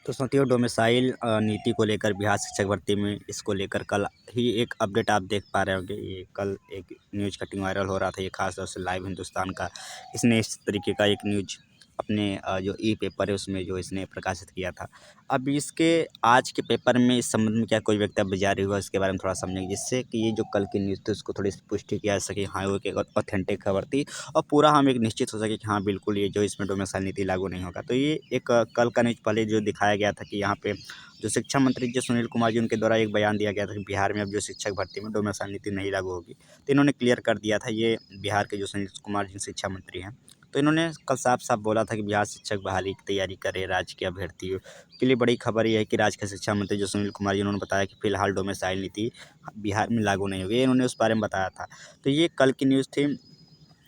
तो साथियों, डोमिसाइल नीति को लेकर बिहार शिक्षक भर्ती में इसको लेकर कल ही एक अपडेट आप देख पा रहे होंगे। ये कल एक न्यूज़ कटिंग वायरल हो रहा था, ये खास तौर से लाइव हिंदुस्तान का इसने इस तरीके का एक न्यूज़ अपने जो ई पेपर है उसमें जो इसने प्रकाशित किया था। अब इसके आज के पेपर में इस संबंध में क्या कोई वक्तव्य जारी हुआ, इसके बारे में थोड़ा समझेंगे, जिससे कि ये जो कल की न्यूज़ थी उसको थोड़ी सी पुष्टि किया जा सके। हाँ, वो एक ऑथेंटिक खबर थी और पूरा हम एक निश्चित हो सके कि हाँ बिल्कुल ये जो इसमें डोमिसाइल नीति लागू नहीं होगा। तो ये एक कल का न्यूज़ पहले जो दिखाया गया था कि यहाँ पे जो शिक्षा मंत्री जो सुनील कुमार जी, उनके द्वारा एक बयान दिया गया था कि बिहार में अब जो शिक्षक भर्ती में डोमिसाइल नीति नहीं लागू होगी। तो इन्होंने क्लियर कर दिया था, ये बिहार के जो सुनील कुमार जी शिक्षा मंत्री हैं, तो इन्होंने कल साफ साफ बोला था कि बिहार शिक्षक बहाली की तैयारी करे राज्य के अभ्यर्थियों के लिए। बड़ी खबर यह है कि राज्य के शिक्षा मंत्री जो सुनील कुमार जी, उन्होंने बताया कि फिलहाल डोमिसाइल नीति बिहार में लागू नहीं होगी, इन्होंने उस बारे में बताया था। तो ये कल की न्यूज़ थी,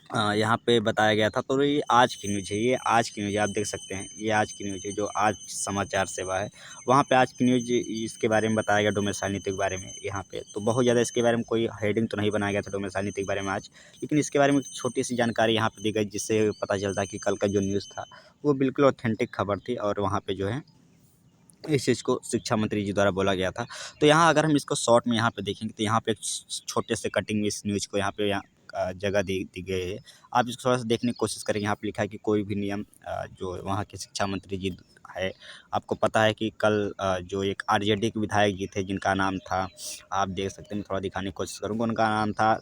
यहाँ पे बताया गया था। तो ये आज की न्यूज़ है, ये आज की न्यूज़ है, आप देख सकते हैं ये आज की न्यूज़ है जो आज समाचार सेवा है, वहाँ पे आज की न्यूज़ इसके बारे में बताया गया, डोमिसाइल नीति के बारे में। यहाँ पे तो बहुत ज़्यादा इसके बारे में कोई हेडिंग तो नहीं बनाया गया था डोमिसाइल नीति के बारे में आज, लेकिन इसके बारे में एक छोटी सी जानकारी यहाँ पे दी गई, जिससे पता चलता है कि कल का जो न्यूज़ था वो बिल्कुल ऑथेंटिक खबर थी और वहाँ पे जो है इस चीज़ को शिक्षा मंत्री जी द्वारा बोला गया था। तो यहाँ अगर हम इसको शॉर्ट में यहाँ पे देखेंगे तो यहाँ पे एक छोटे से कटिंग में इस न्यूज़ को यहाँ पे जगह दी गई है। आप इसको थोड़ा-सा देखने की कोशिश करें। यहाँ पे लिखा है कि कोई भी नियम जो वहाँ के शिक्षा मंत्री जी है, आपको पता है कि कल जो एक आरजेडी के विधायक जी थे जिनका नाम था, आप देख सकते हैं, मैं थोड़ा दिखाने की कोशिश करूँगा, उनका नाम था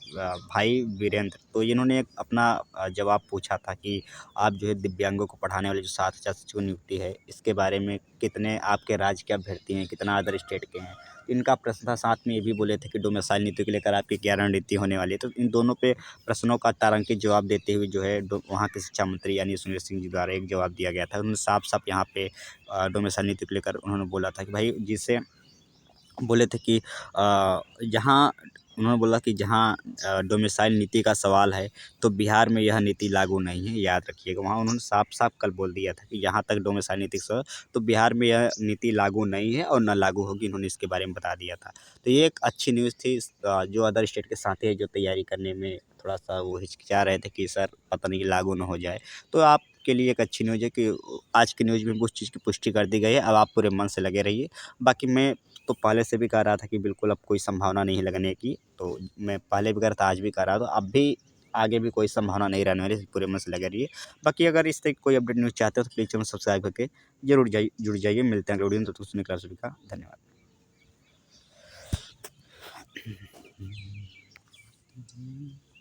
भाई वीरेंद्र। तो इन्होंने एक अपना जवाब पूछा था कि आप जो है दिव्यांगों को पढ़ाने वाले जो 7,000 शिक्षकों की नियुक्ति है, इसके बारे में कितने आपके राज्य के अभ्यर्थी हैं, कितना अदर स्टेट के हैं। इनका प्रश्न था, साथ में ये भी बोले थे कि डोमिसाइल नीति को लेकर आपकी क्या रणनीति होने वाली है। तो इन दोनों पे प्रश्नों का तारांकित जवाब देते हुए जो है वहाँ के शिक्षा मंत्री यानी सुनील सिंह जी द्वारा एक जवाब दिया गया था। उन्होंने साफ-साफ यहाँ पे डोमिसाइल नीति को लेकर उन्होंने बोला था कि भाई, जिसे बोले थे कि जहाँ उन्होंने बोला कि जहाँ डोमिसाइल नीति का सवाल है, तो बिहार में यह नीति लागू नहीं है, याद रखिएगा। वहाँ उन्होंने साफ-साफ कल बोल दिया था कि जहाँ तक डोमिसाइल नीति से, तो बिहार में यह नीति लागू नहीं है और ना लागू होगी, इन्होंने इसके बारे में बता दिया था। तो ये एक अच्छी न्यूज़ थी, जो अदर स्टेट के साथी हैं, जो तैयारी करने में थोड़ा-सा वो हिचकिचा रहे थे कि सर पता नहीं लागू ना हो जाए। तो आपके लिए एक अच्छी न्यूज़ है कि आज की न्यूज़ में उस चीज़ की पुष्टि कर दी गई है। अब आप पूरे मन से लगे रहिए। बाकी मैं तो पहले से भी कह रहा था कि बिल्कुल अब कोई संभावना नहीं है लगने की, तो मैं पहले भी कह रहा था, आज भी कह रहा था, अब भी आगे भी कोई संभावना नहीं रहने वाली, पूरे मन से लगे रहिए। बाकी अगर इस तरह की कोई अपडेट न्यूज़ चाहते हो तो प्लीज़ चैनल सब्सक्राइब करके ज़रूर जुड़ जाइए। मिलते हैं अगले वीडियो में, तब तक सुनने के लिए आप सभी का धन्यवाद।